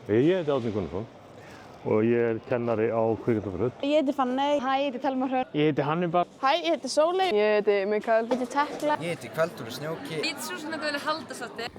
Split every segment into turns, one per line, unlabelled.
Ég heiti Árni Gunnarsson og ég er kennari á kvikmyndabraut.
Ég heiti Fanney. Hæ, ég heiti Telma Hrönn.
Ég heiti Hannibal.
Hæ, ég heiti Sóley.
Ég heiti Mikael.
Ég heiti Tekla.
Ég heiti Kvöldur Snjóki.
Ég heiti Súsanna Guðni Halldórsdóttir.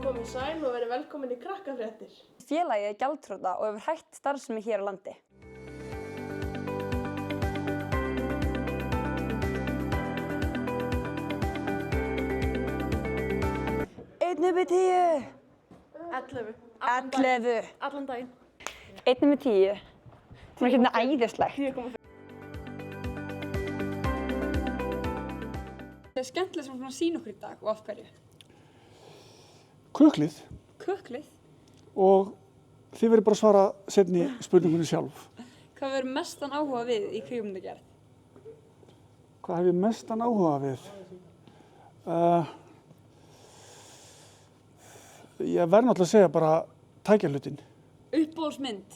Komið sæl og verið velkomin í Krakkafréttir.
Félagið er gjaldþrota og hefur hætt starfsemi hér á landi. Einn upp í 10.
11.
11.
Allan daginn.
Einn upp í 10. Það er hérna æðislegt.
10,5.
Það er skemmtilega sem hún sýna okkur í dag og af hverju.
Köklið
Köklið.
og þið verður bara að svara seinni spurningunni sjálf.
Hvað verður mestan áhuga við í kvikmyndagerð?
Hvað hef ég mestan áhuga við? Ég verð náttúrulega að segja bara tækjahlutin.
Uppbóðsmynd.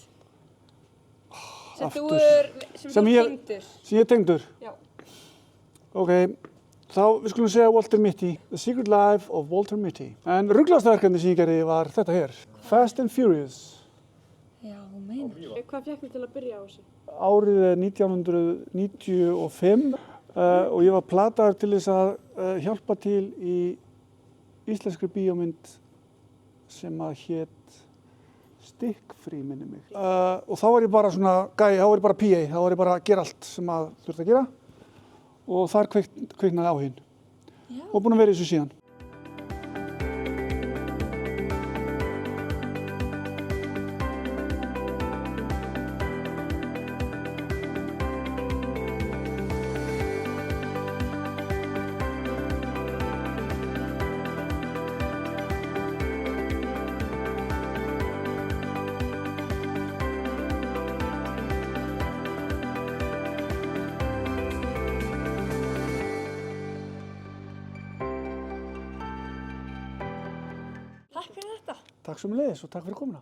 Aftur.
Sem
Sem
þú
ég-
tengdur.
Sem ég er tengdur.
Já.
Ok, þá við skulum segja Walter Mitty. The Secret Life of Walter Mitty. En rugglastaverkefni sem ég gerði var þetta hér. Fast and Furious.
Já, meina.
Hvað fékk þið til að byrja á þessu?
Árið er 1995 og ég var plataður til þess að hjálpa til í íslenskri bíómynd sem að hét Stikkfrí, minni mig. Og þá var ég bara svona gæi, þá var ég bara PA, þá var ég bara að gera allt sem að þurfti að gera og þar kviknaði áhuginn. Og búinn að vera í þessu síðan.
Takk fyrir þetta.
Takk sömuleiðis og takk fyrir komuna.